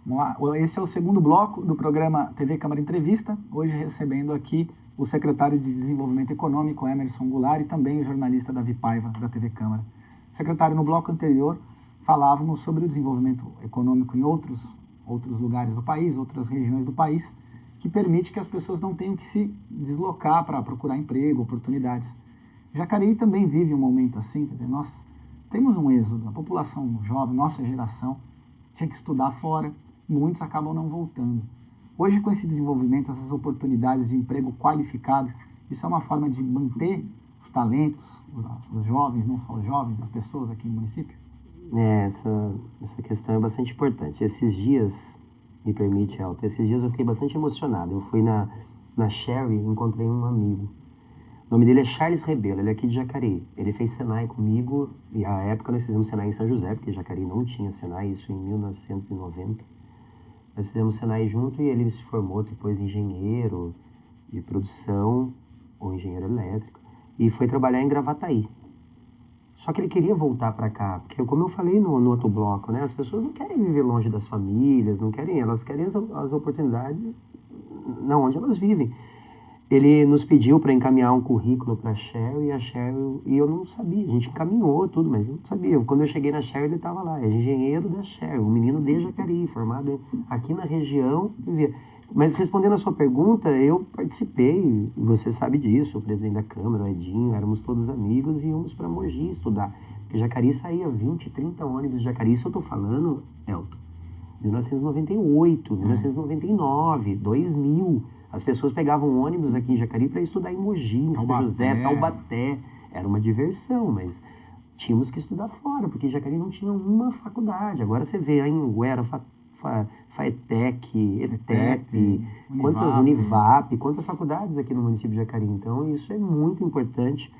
Vamos lá. Esse é o segundo bloco do programa TV Câmara Entrevista, hoje recebendo aqui o secretário de Desenvolvimento Econômico, Emerson Goulart, e também o jornalista Davi Paiva, da TV Câmara. Secretário, no bloco anterior, falávamos sobre o desenvolvimento econômico em outros lugares do país, outras regiões do país, que permite que as pessoas não tenham que se deslocar para procurar emprego, oportunidades. Jacareí também vive um momento assim, quer dizer, nós temos um êxodo, a população jovem, nossa geração, tinha que estudar fora, muitos acabam não voltando. Hoje, com esse desenvolvimento, essas oportunidades de emprego qualificado, isso é uma forma de manter os talentos, os jovens, não só os jovens, as pessoas aqui no município? Essa questão é bastante importante. Esses dias, me permite, Elton, esses dias eu fiquei bastante emocionado. Eu fui na Sherry e encontrei um amigo. O nome dele é Charles Rebelo, ele é aqui de Jacareí. Ele fez Senai comigo, e à época nós fizemos Senai em São José, porque Jacareí não tinha Senai, isso em 1990. Nós fizemos Senai junto e ele se formou depois engenheiro de produção, ou engenheiro elétrico, e foi trabalhar em Gravataí. Só que ele queria voltar para cá, porque como eu falei no outro bloco, né, as pessoas não querem viver longe das famílias, elas querem as oportunidades na onde elas vivem. Ele nos pediu para encaminhar um currículo para a Sherry, e eu não sabia, a gente encaminhou tudo, mas eu não sabia. Quando eu cheguei na Sherry, ele estava lá, é engenheiro da Sherry, um menino de Jacareí, formado aqui na região. Mas respondendo a sua pergunta, eu participei, você sabe disso, o presidente da Câmara, o Edinho, éramos todos amigos e íamos para Mogi estudar. Porque Jacareí saía 20, 30 ônibus de Jacareí, isso eu estou falando, Elton, 1998, 1999, 2000. As pessoas pegavam ônibus aqui em Jacareí para estudar em Mogi, em São José, Taubaté. Era uma diversão, mas tínhamos que estudar fora, porque em Jacareí não tinha uma faculdade. Agora você vê a Anhanguera, Faetec, ETEP, Univap, quantas faculdades aqui no município de Jacareí. Então, isso é muito importante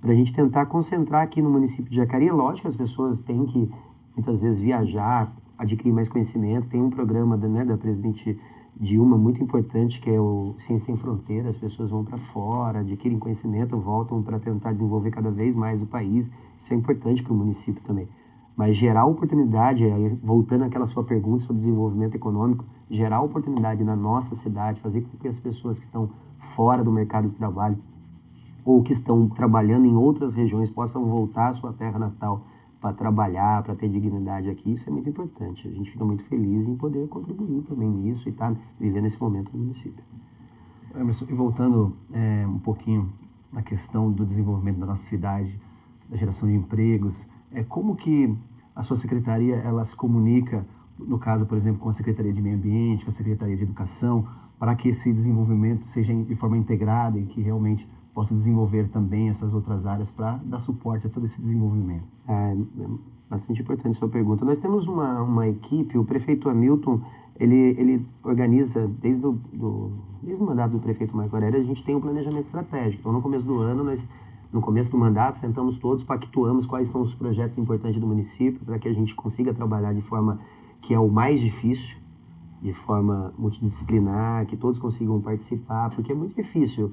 para a gente tentar concentrar aqui no município de Jacareí. É lógico que as pessoas têm que, muitas vezes, viajar, adquirir mais conhecimento. Tem um programa da presidente Dilma muito importante, que é o Ciência Sem Fronteiras. As pessoas vão para fora, adquirem conhecimento, voltam para tentar desenvolver cada vez mais o país. Isso é importante para o município também. Mas gerar oportunidade, aí, voltando àquela sua pergunta sobre desenvolvimento econômico, gerar oportunidade na nossa cidade, fazer com que as pessoas que estão fora do mercado de trabalho ou que estão trabalhando em outras regiões possam voltar à sua terra natal para trabalhar, para ter dignidade aqui, isso é muito importante. A gente fica muito feliz em poder contribuir também nisso e estar vivendo esse momento no município. Emerson, e voltando um pouquinho na questão do desenvolvimento da nossa cidade, da geração de empregos, como que a sua secretaria ela se comunica, no caso, por exemplo, com a Secretaria de Meio Ambiente, com a Secretaria de Educação, para que esse desenvolvimento seja de forma integrada e que realmente possa desenvolver também essas outras áreas para dar suporte a todo esse desenvolvimento? É bastante importante a sua pergunta. Nós temos uma equipe, o prefeito Hamilton, ele organiza, desde o mandato do prefeito Marco Aurélio, a gente tem um planejamento estratégico. Então, no começo do ano, no começo do mandato, sentamos todos, pactuamos quais são os projetos importantes do município para que a gente consiga trabalhar de forma que é o mais difícil, de forma multidisciplinar, que todos consigam participar, porque é muito difícil.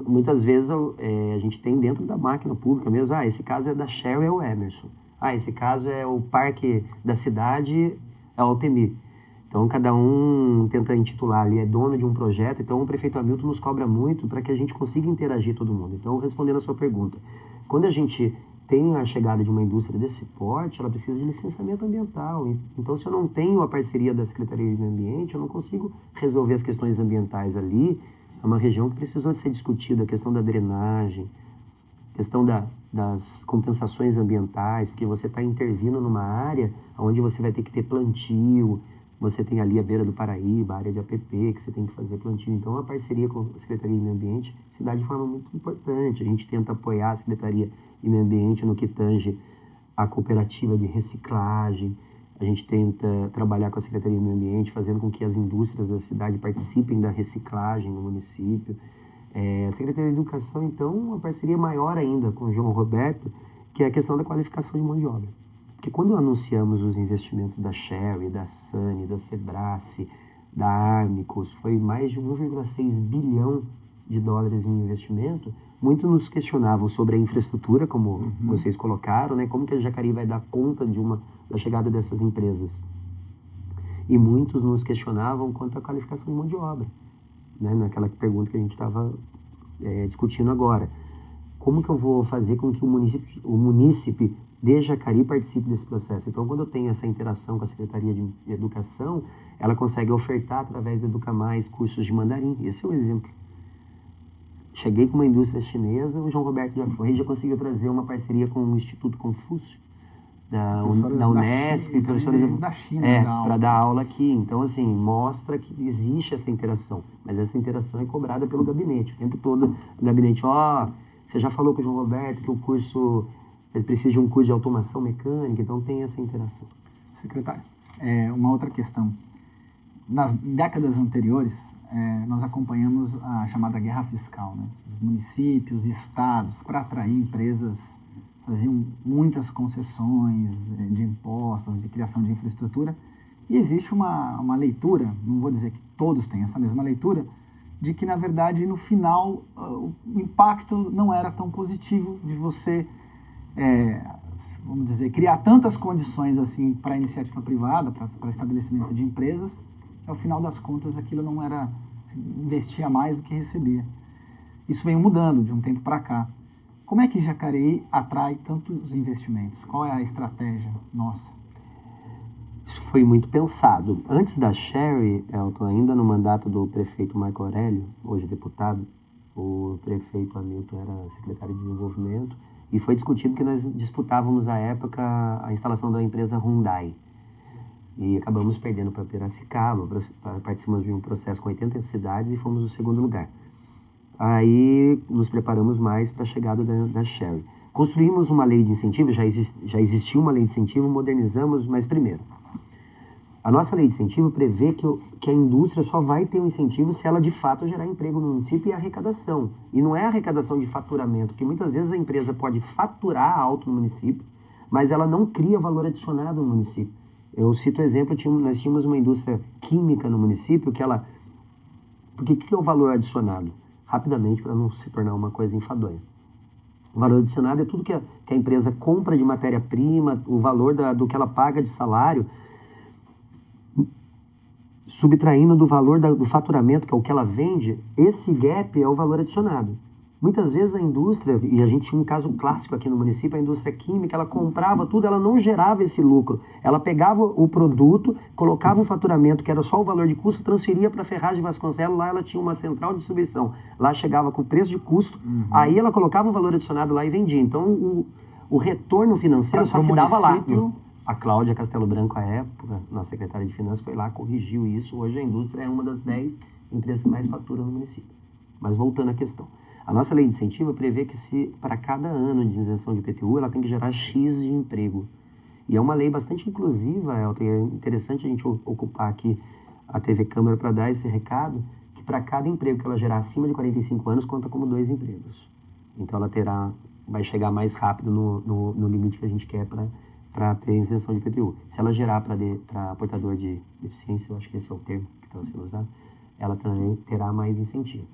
Muitas vezes a gente tem dentro da máquina pública mesmo, esse caso é da Sherry, é o Emerson. Esse caso é o parque da cidade, é o Altemir. Então, cada um tenta intitular ali, é dono de um projeto. Então, o prefeito Hamilton nos cobra muito para que a gente consiga interagir todo mundo. Então, respondendo a sua pergunta, quando a gente tem a chegada de uma indústria desse porte, ela precisa de licenciamento ambiental. Então, se eu não tenho a parceria da Secretaria de Meio Ambiente, eu não consigo resolver as questões ambientais ali. É uma região que precisou ser discutida, a questão da drenagem, a questão das compensações ambientais, porque você está intervindo numa área onde você vai ter que ter plantio. Você tem ali a beira do Paraíba, a área de APP, que você tem que fazer plantio. Então, a parceria com a Secretaria de Meio Ambiente se dá de forma muito importante. A gente tenta apoiar a Secretaria de Meio Ambiente no que tange a cooperativa de reciclagem. A gente tenta trabalhar com a Secretaria de Meio Ambiente, fazendo com que as indústrias da cidade participem da reciclagem no município. A Secretaria de Educação, então, uma parceria maior ainda com o João Roberto, que é a questão da qualificação de mão de obra. Porque quando anunciamos os investimentos da Sherry, da Sani, da Sebrae, da Armicus, foi mais de 1,6 bilhão de dólares em investimento, muito nos questionavam sobre a infraestrutura, como vocês colocaram, né? Como que a Jacareí vai dar conta da chegada dessas empresas. E muitos nos questionavam quanto à qualificação de mão de obra, né? Naquela pergunta que a gente estava discutindo agora. Como que eu vou fazer com que o munícipe de Jacari participe desse processo? Então, quando eu tenho essa interação com a Secretaria de Educação, ela consegue ofertar, através do Educa Mais, cursos de mandarim. Esse é o exemplo. Cheguei com uma indústria chinesa, o João Roberto já foi, já conseguiu trazer uma parceria com o Instituto Confúcio, da Unesp, professores da China, para dar aula aqui. Então, assim, mostra que existe essa interação, mas essa interação é cobrada pelo gabinete. O tempo todo, o gabinete, você já falou com o João Roberto que o curso precisa de um curso de automação mecânica, então tem essa interação. Secretário, uma outra questão. Nas décadas anteriores, nós acompanhamos a chamada guerra fiscal, né? Os municípios, estados, para atrair empresas, faziam muitas concessões de impostos, de criação de infraestrutura, e existe uma leitura, não vou dizer que todos têm essa mesma leitura, de que, na verdade, no final, o impacto não era tão positivo de você, vamos dizer, criar tantas condições assim para a iniciativa privada, para estabelecimento de empresas, e, ao final das contas, aquilo não era, investia mais do que recebia. Isso veio mudando de um tempo para cá. Como é que Jacareí atrai tantos investimentos? Qual é a estratégia nossa? Isso foi muito pensado. Antes da Sherry, Elton, ainda no mandato do prefeito Marco Aurélio, hoje deputado, o prefeito Hamilton era secretário de Desenvolvimento, e foi discutido que nós disputávamos, à época, a instalação da empresa Hyundai. E acabamos perdendo para Piracicaba, participamos de um processo com 80 cidades e fomos o segundo lugar. Aí nos preparamos mais para a chegada da Sherry. Construímos uma lei de incentivo, já existia uma lei de incentivo, modernizamos, mas primeiro, a nossa lei de incentivo prevê que a indústria só vai ter um incentivo se ela de fato gerar emprego no município e arrecadação. E não é arrecadação de faturamento, porque muitas vezes a empresa pode faturar alto no município, mas ela não cria valor adicionado no município. Eu cito o exemplo, nós tínhamos uma indústria química no município que ela... Porque o que é o valor adicionado? Rapidamente, para não se tornar uma coisa enfadonha. O valor adicionado é tudo que a empresa compra de matéria-prima, o valor do que ela paga de salário, subtraindo do valor do faturamento, que é o que ela vende, esse gap é o valor adicionado. Muitas vezes a indústria, e a gente tinha um caso clássico aqui no município, a indústria química, ela comprava tudo, ela não gerava esse lucro. Ela pegava o produto, colocava o faturamento, que era só o valor de custo, transferia para a Ferraz de Vasconcelos, lá ela tinha uma central de distribuição. Lá chegava com o preço de custo, aí ela colocava o valor adicionado lá e vendia. Então o retorno financeiro só se dava lá. A Cláudia Castelo Branco, à época, nossa secretária de Finanças, foi lá, corrigiu isso. Hoje a indústria é uma das 10 empresas que mais faturam no município. Mas voltando à questão. A nossa lei de incentivo prevê que se para cada ano de isenção de IPTU, ela tem que gerar X de emprego. E é uma lei bastante inclusiva, Elton, e é interessante a gente ocupar aqui a TV Câmara para dar esse recado, que para cada emprego que ela gerar acima de 45 anos, conta como 2 empregos. Então ela vai chegar mais rápido no limite que a gente quer para ter isenção de IPTU. Se ela gerar para portador de deficiência, eu acho que esse é o termo que está sendo usado, ela também terá mais incentivo.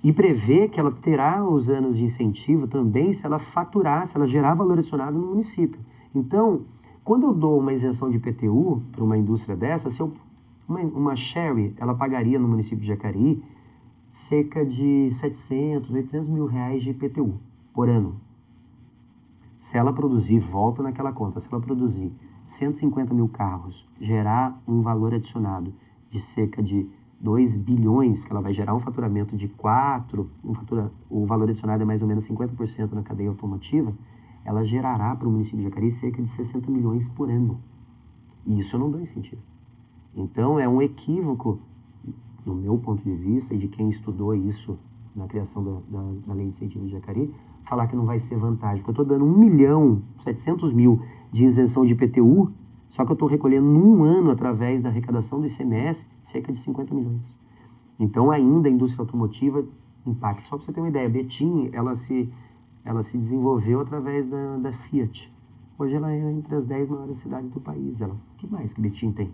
E prevê que ela terá os anos de incentivo também se ela faturar, se ela gerar valor adicionado no município. Então, quando eu dou uma isenção de IPTU para uma indústria dessa, uma Sherry, ela pagaria no município de Jacareí cerca de 700, 800 mil reais de IPTU por ano. Se ela produzir, volta naquela conta, se ela produzir 150 mil carros, gerar um valor adicionado de cerca de 2 bilhões, porque ela vai gerar um faturamento de 4, o valor adicionado é mais ou menos 50% na cadeia automotiva, ela gerará para o município de Jacareí cerca de 60 milhões por ano. E isso eu não dou incentivo. Então é um equívoco, no meu ponto de vista, e de quem estudou isso na criação da lei de incentivo de Jacareí, falar que não vai ser vantagem. Porque eu estou dando 1.700.000 de isenção de IPTU, só que eu estou recolhendo num ano, através da arrecadação do ICMS, cerca de 50 milhões. Então, ainda a indústria automotiva impacta. Só para você ter uma ideia, Betim, ela se desenvolveu através da Fiat. Hoje ela é entre as 10 maiores cidades do país. O que mais que Betim tem?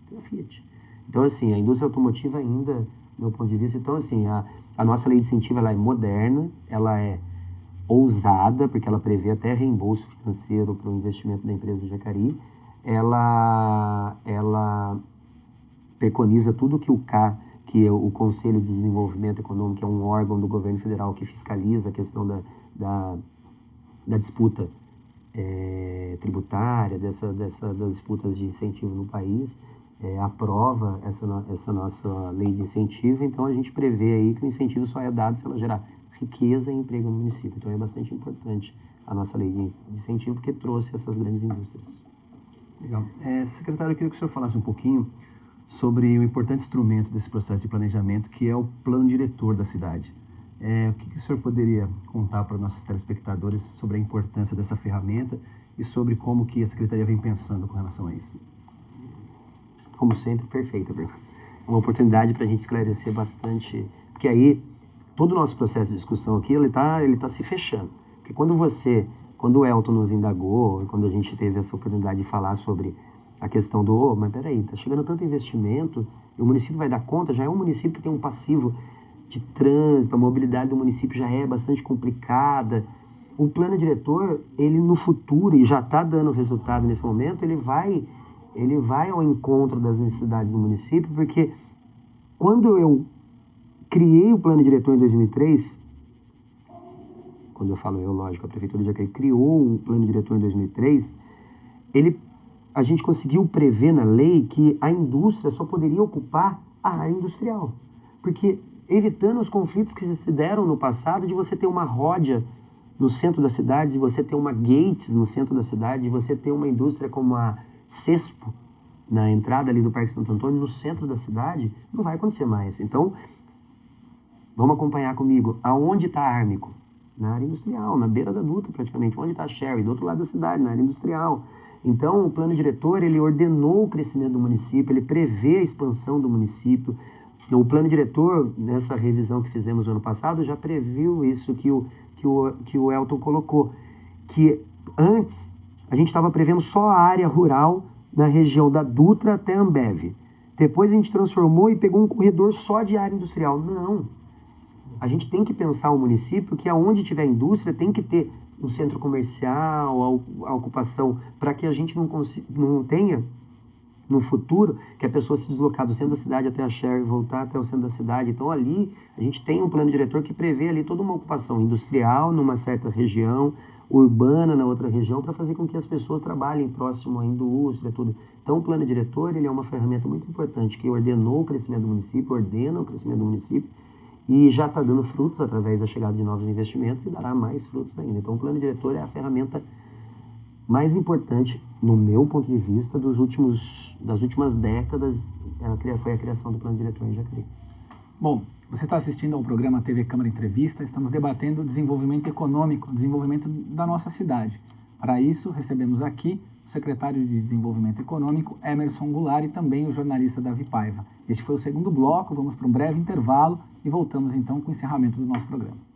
Tem a Fiat. Então, assim, a indústria automotiva ainda, do meu ponto de vista, então, assim, a nossa lei de incentivo, ela é moderna, ela é ousada, porque ela prevê até reembolso financeiro para o investimento da empresa de Jacareí. ela preconiza tudo que que é o Conselho de Desenvolvimento Econômico, que é um órgão do governo federal que fiscaliza a questão da disputa tributária, das disputas de incentivo no país, aprova essa nossa lei de incentivo. Então a gente prevê aí que o incentivo só é dado se ela gerar riqueza e emprego no município. Então é bastante importante a nossa lei de incentivo, porque trouxe essas grandes indústrias. Legal. Secretário, eu queria que o senhor falasse um pouquinho sobre o importante instrumento desse processo de planejamento, que é o plano diretor da cidade. O que o senhor poderia contar para nossos telespectadores sobre a importância dessa ferramenta e sobre como que a Secretaria vem pensando com relação a isso? Como sempre, perfeita, Bruno. Uma oportunidade para a gente esclarecer bastante, porque aí todo o nosso processo de discussão aqui, ele tá se fechando. Porque quando o Elton nos indagou, quando a gente teve essa oportunidade de falar sobre a questão mas peraí, tá chegando tanto investimento, e o município vai dar conta, já é um município que tem um passivo de trânsito, a mobilidade do município já é bastante complicada. O plano diretor, ele no futuro, e já está dando resultado nesse momento, ele vai ao encontro das necessidades do município, porque quando eu criei o plano diretor em 2003, quando eu falo lógico, a Prefeitura já criou o plano diretor em 2003, a gente conseguiu prever na lei que a indústria só poderia ocupar a área industrial. Porque evitando os conflitos que se deram no passado de você ter uma Ródia no centro da cidade, de você ter uma Gates no centro da cidade, de você ter uma indústria como a Cespo, na entrada ali do Parque Santo Antônio, no centro da cidade, não vai acontecer mais. Então, vamos acompanhar comigo. Aonde está a Armico? Na área industrial, na beira da Dutra praticamente. Onde está a Sherry? Do outro lado da cidade, na área industrial. Então, o plano diretor, ele ordenou o crescimento do município, ele prevê a expansão do município. O plano diretor, nessa revisão que fizemos no ano passado, já previu isso que o Elton colocou, que antes a gente estava prevendo só a área rural na região da Dutra até Ambev. Depois a gente transformou e pegou um corredor só de área industrial. Não. A gente tem que pensar o município que aonde tiver indústria tem que ter um centro comercial, a ocupação, para que a gente não tenha, no futuro, que a pessoa se deslocar do centro da cidade até a Sherry e voltar até o centro da cidade. Então ali a gente tem um plano diretor que prevê ali toda uma ocupação industrial numa certa região, urbana na outra região, para fazer com que as pessoas trabalhem próximo à indústria, tudo. Então o plano diretor, ele é uma ferramenta muito importante que ordenou o crescimento do município, ordena o crescimento do município, e já está dando frutos através da chegada de novos investimentos e dará mais frutos ainda. Então o plano diretor é a ferramenta mais importante, no meu ponto de vista, das últimas décadas, foi a criação do plano diretor em Jacareí. Bom, você está assistindo ao programa TV Câmara Entrevista, estamos debatendo o desenvolvimento econômico, desenvolvimento da nossa cidade. Para isso, recebemos aqui o secretário de Desenvolvimento Econômico, Emerson Goulart, e também o jornalista Davi Paiva. Este foi o segundo bloco, vamos para um breve intervalo e voltamos então com o encerramento do nosso programa.